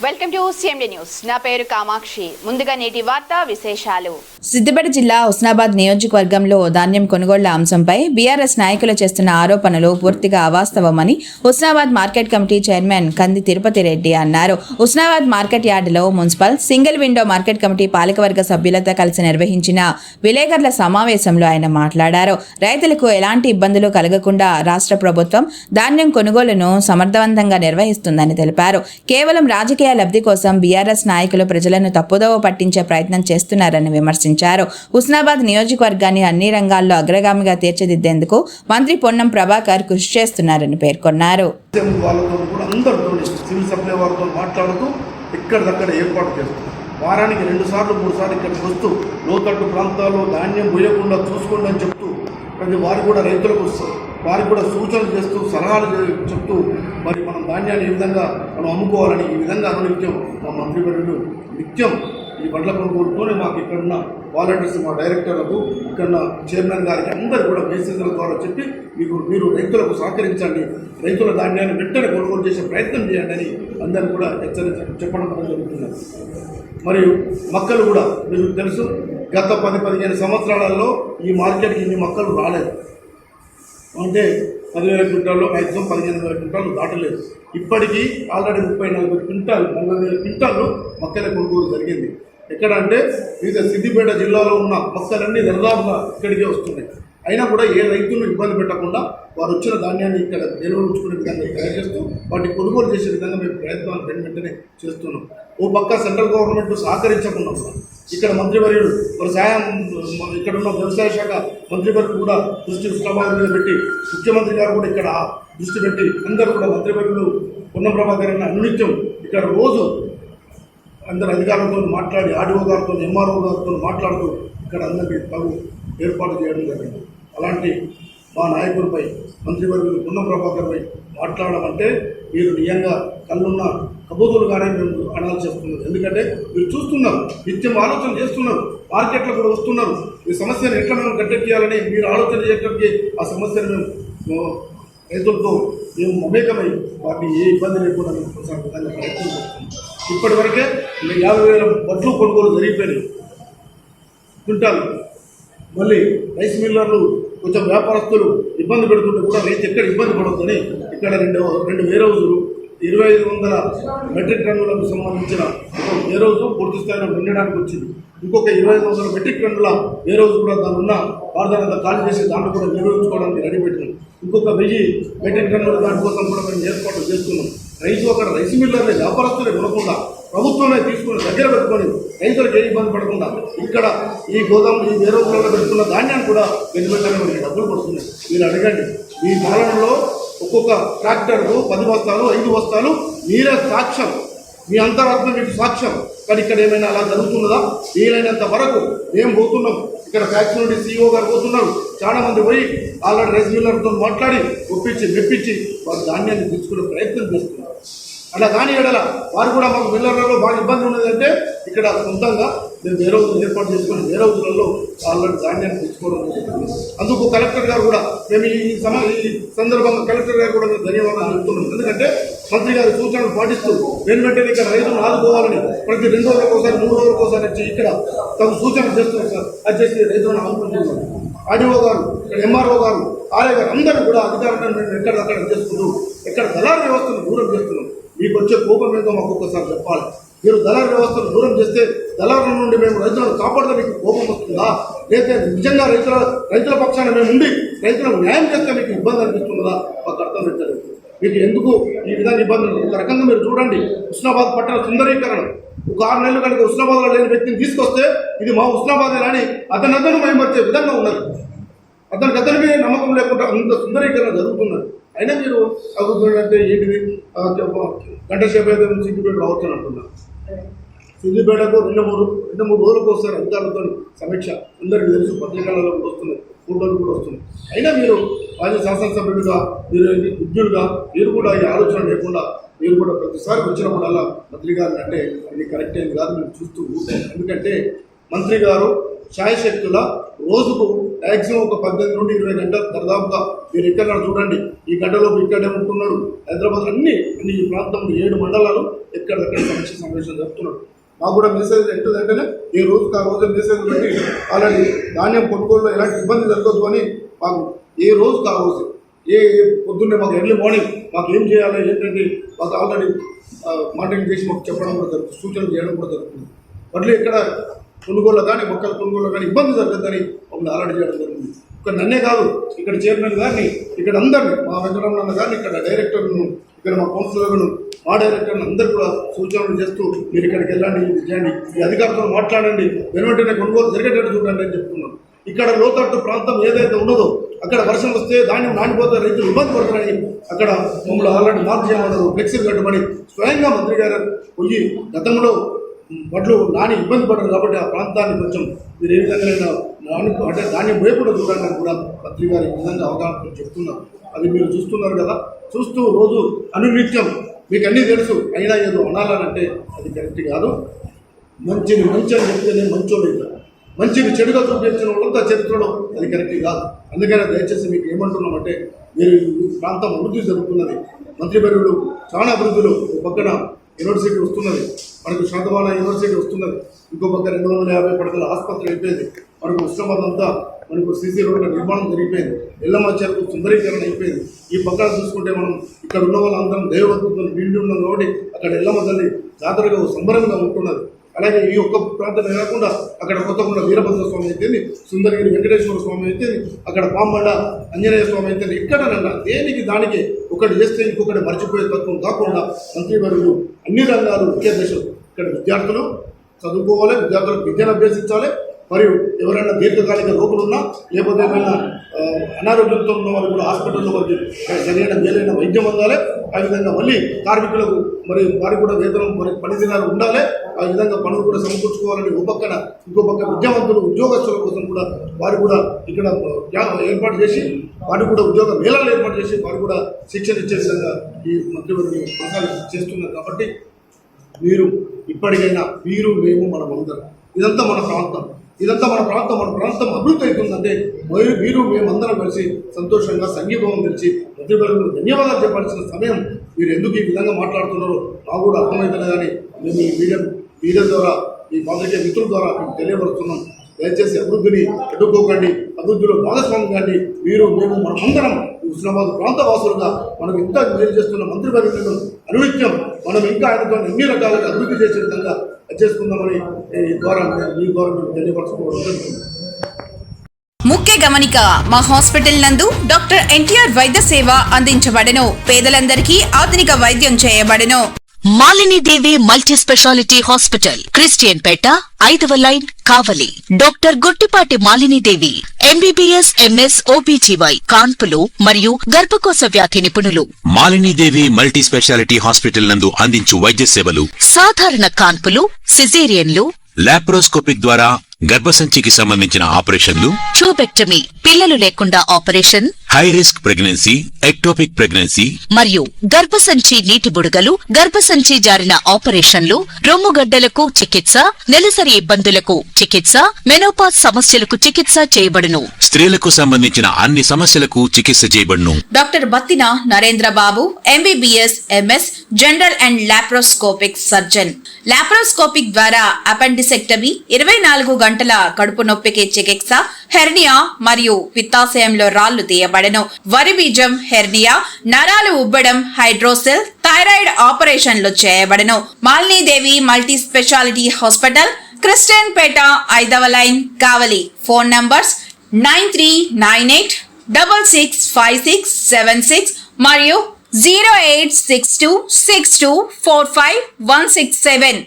Welcome to CMD news. నా పేరు కామాక్షి. ముందుగా నేటి వార్తా విశేషాలు. సిద్దిపేట జిల్లా హుస్నాబాద్ నియోజకవర్గంలో ధాన్యం కొనుగోళ్ల అంశంపై బీఆర్ఎస్ నాయకులు చేస్తున్న ఆరోపణలు పూర్తిగా అవాస్తవమని Husnabad market committee chairman Kandi Tirupati Reddy అన్నారు. హుస్నాబాద్ మార్కెట్ యార్డులో municipal single window market committee పాలకవర్గ సభ్యులతో కలిసి నిర్వహించిన విలేకరుల సమావేశంలో ఆయన మాట్లాడారు. రైతులకు ఎలాంటి ఇబ్బందులు కలగకుండా రాష్ట్ర ప్రభుత్వం ధాన్యం కొనుగోలును సమర్థవంతంగా నిర్వహిస్తుందని తెలిపారు. కేవలం రాజకీయ లబ్ధి కోసం బీఆర్ఎస్ నాయకులు ప్రజలను తప్పుదోవ పట్టించే ప్రయత్నం చేస్తున్నారని విమర్శించారు. హుస్నాబాద్ నియోజకవర్గాన్ని అన్ని రంగాల్లో అగ్రగామిగా తీర్చిదిద్దేందుకు మంత్రి పొన్నం ప్రభాకర్ కృషి చేస్తున్నారని పేర్కొన్నారు. వారానికి 2 సార్లు 3 సార్లు ఇక్కడికి వస్తూ లోతట్టు ప్రాంతాల్లో ధాన్యం పోయకుండా చూసుకోండి అని చెప్తూ ప్రతి వారు కూడా రైతులకు వారికి కూడా సూచనలు చేస్తూ సలహాలు చెప్తూ మరి మనం ధాన్యాన్ని ఈ విధంగా మనం అమ్ముకోవాలని ఈ విధంగా అనునిత్యం మా మంత్రివర్యులు నిత్యం ఈ బండ్ల కొనుగోలుతోనే మాకు ఇక్కడున్న వాలంటీర్స్ మా డైరెక్టర్లకు ఇక్కడున్న చైర్మన్ గారికి అందరూ కూడా మెసేజ్ల ద్వారా చెప్పి మీరు రైతులకు సహకరించండి, రైతుల ధాన్యాన్ని వెంటనే కొనుగోలు చేసే ప్రయత్నం చేయండి అని అందరూ కూడా చెప్పడం జరుగుతున్నారు. మరియు మొక్కలు కూడా మీకు తెలుసు, గత 10-15 సంవత్సరాలలో ఈ మార్కెట్కి ఇన్ని మొక్కలు రాలేదు. అంటే 10,000 క్వింటాల్లో మ్యాక్సిమం 15,000 క్వింటాలు దాటలేదు. ఇప్పటికీ ఆల్రెడీ 30-40 క్వింటాలు 40,000 క్వింటాలు మొక్కల కొనుగోలు జరిగింది. ఎక్కడంటే వివిధ సిద్దిపేట జిల్లాలో ఉన్న మొక్కలన్నీ దాదాపుగా ఇక్కడికే వస్తున్నాయి. అయినా కూడా ఏ రైతులను ఇబ్బంది పెట్టకుండా వారు వచ్చిన ధాన్యాన్ని ఇక్కడ నిల్వ ఉంచుకునే విధంగా తయారు చేస్తూ వాటిని కొనుగోలు చేసే విధంగా మేము ప్రయత్నాలు వెంటనే చేస్తున్నాం. ఓ పక్క సెంట్రల్ గవర్నమెంట్ సహకరించకుండా ఇక్కడ మంత్రివర్యులు మరి సాయం ఇక్కడ ఉన్న వ్యవసాయ శాఖ మంత్రివర్యులు కూడా దృష్టి హుస్నాబాద్ మీద పెట్టి ముఖ్యమంత్రి గారు కూడా ఇక్కడ దృష్టి పెట్టి అందరూ కూడా మంత్రివర్యులు పొన్నం ప్రభాకర్ అన్న అనునిత్యం ఇక్కడ రోజు అందరు అధికారులతో మాట్లాడి ఆర్డీఓ గారితో ఎంఆర్ఓ గారితో మాట్లాడుతూ ఇక్కడ అందరికీ తగు ఏర్పాటు చేయడం జరిగింది. అలాంటి మా నాయకుడిపై మంత్రివర్యులు పొన్నం ప్రభాకర్పై మాట్లాడడం అంటే మీరు నిజంగా కళ్ళున్న కబోదులుగానే మేము అనాల్సి వస్తున్నారు. ఎందుకంటే మీరు చూస్తున్నారు, నిత్యం ఆలోచన చేస్తున్నారు, మార్కెట్లో కూడా వస్తున్నారు. ఈ సమస్యను ఎట్లా మనం గట్టెక్కియాలని మీరు ఆలోచన చేయడానికి ఆ సమస్యను మేము రైతులతో మేము మమేకమై వాటిని ఏ ఇబ్బంది లేకుండా మేము విధంగా ప్రయత్నం చేస్తున్నాం. ఇప్పటి వరకే 50,000 బట్లు కొనుగోలు జరిగిపోయినాయి క్వింటాలు. మళ్ళీ రైస్ మిల్లర్లు కొంచెం వ్యాపారస్తులు ఇబ్బంది పెడుతుంటే కూడా రైతు ఎక్కడ ఇబ్బంది పడొద్దని ఇక్కడ రెండు వేర్ హౌజులు 2,500 మెట్రిక్ టన్నులకు సంబంధించిన ఒక వేర్ హౌజు పూర్తి స్థాయిలో నిండడానికి వచ్చింది. ఇంకొక 2,500 మెట్రిక్ టన్నుల వేర్ హౌజ్ కూడా దాని ఉన్న వార్దానంతా ఖాళీ చేసి దాంట్లో కూడా నిర్వహించుకోవడానికి రెడీ పెట్టినాం. ఇంకొక 1000 మెట్రిక్ టన్నుల దానికోసం కూడా మేము ఏర్పాట్లు చేస్తున్నాం. రైతు అక్కడ రైస్ మిల్లర్ని వ్యాపారస్తులే కొనకుండా ప్రభుత్వమే తీసుకుని దగ్గర పెట్టుకొని రైతులకు ఏ ఇబ్బంది పడకుండా ఇక్కడ ఈ గోదాములు ఈ వేరే రోజులలో పెట్టుకున్న ధాన్యాన్ని కూడా వెనుబెట్టనే మనకి డబ్బులు పడుతున్నాయి. మీరు అడగండి, మీ పాలనలో ఒక్కొక్క ట్రాక్టర్కు 10 బస్తాలు 5 బస్తాలు మీరే సాక్ష్యం, మీ అంతరాత్మ మీకు సాక్ష్యం. కానీ ఇక్కడ ఏమైనా అలా జరుగుతున్నదా? వీలైనంత వరకు మేము పోతున్నాం. ఇక్కడ ఫ్యాక్టరీ నుండి CEO గారు పోతున్నారు. చాలా మంది పోయి ఆల్రెడీ రైస్ మిల్లర్తో మాట్లాడి మెప్పించి వారు ధాన్యాన్ని తీసుకునే ప్రయత్నం చేస్తున్నారు. అలా కానీ ఎడల వారు కూడా మాకు మిల్లర్లలో బాగా ఇబ్బంది ఉన్నదంటే ఇక్కడ సొంతంగా మేము వేరే రోజులు ఏర్పాటు చేసుకొని వేరే రోజులలో ఆల్రెడీ ధాన్యాన్ని తెచ్చుకోవడం జరుగుతుంది. అందుకు కలెక్టర్ గారు కూడా మేము ఈ సందర్భంగా కలెక్టర్ గారు కూడా మేము ధన్యవాదాలు చెప్తున్నాం. ఎందుకంటే మంత్రి గారి సూచనలు పాటిస్తూ వెంటనే ఇక్కడ రైతులను ఆదుకోవాలని ప్రతి 2 రోజులకు ఒకసారి 3 రోజులకు ఒకసారి వచ్చి ఇక్కడ తగు సూచనలు చేస్తున్నారు సార్. అది చేసి రైతులను ఆదుకుంటున్నారు. ఆర్డీఓ గారు, ఇక్కడ ఎంఆర్ఓ గారు, ఆర్ఐ గారు అందరూ కూడా అధికారులను మేము ఎక్కడక్కడ చేసుకుంటూ ఇక్కడ దళారు వ్యవస్థను దూరం చేస్తున్నాం. మీకు వచ్చే కోపం ఏదో మాకు ఒక్కసారి చెప్పాలి. మీరు దళారు వ్యవస్థను దూరం చేస్తే దళారుల నుండి మేము రైతులను కాపాడితే మీకు కోపం వస్తుందా? లేకపోతే నిజంగా రైతుల పక్షాన మేము ఉండి రైతులకు న్యాయం చేస్తే మీకు ఇబ్బంది అనిపిస్తుందా? మాకు అర్థం పెట్టలేదు. మీకు ఎందుకు ఈ విధంగా ఇబ్బందులు? ఒక రకంగా మీరు చూడండి, హుస్నాబాద్ పట్టణ సుందరీకరణ ఒక 6 నెలలు కనుక హుస్నాబాద్లో లేని వ్యక్తిని తీసుకొస్తే ఇది మా హుస్నాబాదే అని అతను మైమర్చే విధంగా ఉన్నది. అతని మీద నమ్మకం లేకుండా అంత సుందరీకరణ జరుగుతున్నది. అయినా మీరు అభివృద్ధి అంటే ఏంటిది? గంట సేపు అయితే సిద్దిపేట రావచ్చు అంటున్నారు. సిద్దిపేటకు 2-3 రోజులకు వస్తారు అధికారులతో సమీక్ష. అందరికీ తెలుసు, పత్రికలలో కూడా వస్తున్నాయి, ఫోటోలు కూడా వస్తున్నాయి. అయినా మీరు మాజీ శాసనసభ్యులుగా, మీరు విద్యులుగా మీరు కూడా ఈ ఆలోచన లేకుండా మీరు కూడా ప్రతిసారి వచ్చినప్పుడల్లా మంత్రి గారిని అంటే ఇది కరెక్ట్ అయింది కాదు మీరు చూస్తూ ఉంటారు. ఎందుకంటే మంత్రి గారు శాయశక్తుల రోజుకు మ్యాక్సిమం ఒక 18 నుండి 20 గంటలు దాదాపుగా మీరు ఎక్కడ చూడండి, ఈ గంటలోపు ఇక్కడే ఉంటున్నాడు. హైదరాబాద్ అన్ని ఈ ప్రాంతంలో 7 మండలాలు ఎక్కడికక్కడ సమీక్ష సమావేశం జరుపుతున్నాడు. మాకు కూడా మెసేజ్ ఏంటంటేనే ఈ రోజుకు ఆ రోజు మెసేజ్ పెట్టి ఆల్రెడీ ధాన్యం కొనుగోలులో ఎలాంటి ఇబ్బంది జరగదు అని మాకు ఏ రోజుకు ఆ రోజు పొద్దున్నే మాకు ఎర్లీ మార్నింగ్ మాకు ఏం చేయాలి ఏంటంటే మాకు ఆల్రెడీ మానిటరింగ్ చేసి మాకు చెప్పడం కూడా జరుగుతుంది, సూచనలు చేయడం కూడా జరుగుతుంది. వడ్లు ఎక్కడ కొనుగోలు కానీ మొక్కల కొనుగోలు కానీ ఇబ్బంది జరగద్దని మమ్మల్ని ఆల్రెడీ చేయడం జరిగింది. ఇక్కడ నన్నే కాదు, ఇక్కడ చైర్మన్ గారిని, ఇక్కడ అందరినీ, మా వెంకటరమణ గారిని, ఇక్కడ డైరెక్టర్ను, ఇక్కడ మా కౌన్సిలర్లను, మా డైరెక్టర్ని అందరూ కూడా సూచనలు చేస్తూ మీరు ఇక్కడికి వెళ్ళండి, ఇది చేయండి, ఈ అధికారులతో మాట్లాడండి, వెంటనే కొనుగోలు జరిగేటట్టు చూడండి అని చెప్తున్నాను. ఇక్కడ లోతట్టు ప్రాంతం ఏదైతే ఉన్నదో అక్కడ వర్షం వస్తే ధాన్యం నానిపోతే రైతులు ఇబ్బంది పడుతున్నాయి. అక్కడ మమ్మల్ని ఆల్రెడీ మార్పు చేయమన్నారు, ఫ్లెక్సీలు కట్టమని స్వయంగా మంత్రి గారు పోయి గతంలో వడ్లు నాని ఇబ్బంది పడరు కాబట్టి ఆ ప్రాంతాన్ని కొంచెం మీరు ఏ విధంగా అంటే ధాన్యం వేయకుండా చూడండి అని కూడా మంత్రి గారు ఈ విధంగా అవగాహన చెప్తున్నారు. అది మీరు చూస్తున్నారు కదా, చూస్తూ రోజు అనునిత్యం మీకు అన్నీ తెలుసు, అయినా ఏదో అనాలనంటే అది కరెక్ట్ కాదు. మంచిని మంచి అని చెప్తేనే మంచోడు అవుతారు, మంచిని చెడుగా చూపించిన వాళ్ళంతా చరిత్రలో అది కరెక్ట్ కాదు. అందుకనే దయచేసి మీకు ఏమంటున్నామంటే మీరు ఈ ప్రాంతం అభివృద్ధి జరుగుతున్నది, మంత్రివర్యులు చాలా అభివృద్ధిలో పక్కన యూనివర్సిటీ వస్తున్నది, మనకు శాతవాహన యూనివర్సిటీ వస్తున్నది, ఇంకో పక్క 250 పడకల ఆసుపత్రి అయిపోయింది, మనకు ఉష్ణబాద్ అంతా మనకు సీసీ రోడ్ల నిర్మాణం జరిగిపోయింది, ఎల్లమ్మచెరుకు సుందరీకరణ అయిపోయింది. ఈ పక్కన చూసుకుంటే మనం ఇక్కడ ఉన్న వాళ్ళందరం దైవభక్తులతో నిండి ఉన్నాం కాబట్టి అక్కడ ఎల్లమ్మ తల్లి జాతరగా సంబరంగా ఉంటున్నది. అలాగే ఈ ఒక్క ప్రాంతమే కాకుండా అక్కడ కొత్తగూడ వీరభద్ర స్వామి అయితేంది, సుందరగిరి వెంకటేశ్వర స్వామి అయితేంది, అక్కడ పాంబండ ఆంజనేయ స్వామి అయితేంది, ఎక్కడనన్నా దేనికి దానికి ఒకటి చేస్తే ఇంకొకటి మర్చిపోయే తత్వం కాకుండా మంత్రివర్యులు అన్ని రంగాలు ఒకే దశ. ఇక్కడ విద్యార్థులు చదువుకోవాలి, విద్యార్థులకు విద్యను అభ్యసించాలి, మరియు ఎవరైనా దీర్ఘకాలిక రోగులు ఉన్నా లేకపోతే ఏమైనా అనారోగ్యంతో ఉన్న వాళ్ళు కూడా హాస్పిటల్లో వారికి సరైన మేలైన వైద్యం అందాలి. ఆ విధంగా మళ్ళీ కార్మికులకు మరి వారికి కూడా వేతనం మరి పని దినాలు ఉండాలి. ఆ విధంగా పనులు కూడా సమకూర్చుకోవాలని ఓ పక్కన, ఇంకో పక్క విద్యావంతులు ఉద్యోగస్తుల కోసం కూడా వారు కూడా ఇక్కడ ఏర్పాటు చేసి వారికి కూడా ఉద్యోగ మేళాలు ఏర్పాటు చేసి వారు కూడా శిక్షణ ఇచ్చే విధంగా ఈ మంత్రివర్గం కొనసాగి చేస్తున్నారు. కాబట్టి మీరు ఇప్పటికైనా మీరు మేము మనం అందరం ఇదంతా మన ప్రాంతం, మన ప్రాంతం అభివృద్ధి అవుతుందంటే మీరు మేమందరం కలిసి సంతోషంగా సంఘీభావం తెలిసి మంత్రివర్గంలో ధన్యవాదాలు చెప్పాల్సిన సమయం. మీరు ఎందుకు ఈ విధంగా మాట్లాడుతున్నారో నాకు కూడా అర్థమవుతుంది, కానీ మేము ఈ మీడియా ద్వారా, ఈ పాత్రికేయ మిత్రుల ద్వారా మీకు తెలియపరుస్తున్నాం. దయచేసి అభివృద్ధిని అడ్డుకోకండి, అభివృద్ధిలో భాగస్వామి కండి. మీరు మేము మనమందరం హుస్నాబాద్ ప్రాంత వాసులుగా మనం ఇంత మేలు చేస్తున్న మంత్రివర్గంలో అనునిత్యం మనం ఇంకా ఆయనతో అన్ని రకాలుగా అభివృద్ధి చేసే విధంగా చేసుకుందామని మీ ద్వారా మేము తెలియపరచుకోవడం. ముఖ్య గమనిక, మా హాస్పిటల్ నందు డాక్టర్ ఎన్టీఆర్ వైద్య సేవ అందించబడెను. పేదలందరికీ ఆధునిక వైద్యం చేయబడెను. Malinidevi multi speciality hospital, Christian Peta, 5వ line, Kavali. Doctor Guttipati Malinidevi MBBS, MS, OBGY, కాన్పులు మరియు గర్భకోశ వ్యాధి నిపుణులు. మాలినీదేవి మల్టీ స్పెషాలిటీ హాస్పిటల్ నందు అందించు వైద్య సేవలు: సాధారణ కాన్పులు, సిజేరియన్లు, లాప్రోస్కోపిక్ ద్వారా గర్భసంచికి సంబంధించిన ఆపరేషన్లు, ట్యూబెక్టమీ, పిల్లలు లేకుండా operation, high risk pregnancy, ectopic pregnancy మరియు గర్భసంచి నీటి బుడగలు, గర్భసంచి జారిన ఆపరేషన్లు, రొమ్ముగడ్డలకు చికిత్స, నెలసరి ఇబ్బందులకు చికిత్స, మెనోపాజ్ సమస్యలకు చికిత్స చేయబడును. స్త్రీలకు సంబంధించిన అన్ని సమస్యలకు చికిత్స చేయబడును. Doctor Battina Narendra Babu MBBS, MS, general and laparoscopic surgeon. Laparoscopic ద్వారా అపెండిసెక్టమీ, 24 గంటల కడుపు నొప్పికి చికిత్స, హెర్నియా మరియు పిత్తాశయంలో రాళ్లు తీయబడెను. వరి బీజం, హెర్నియా, నరాలు ఉబ్బడం, హైడ్రోసెల్, థైరాయిడ్ ఆపరేషన్లు చేయబడెను. Malinidevi multi speciality hospital, Christian Peta, 5వ లైన్, కావలి. ఫోన్ నంబర్స్ 9398665676 మరియు 08626245167.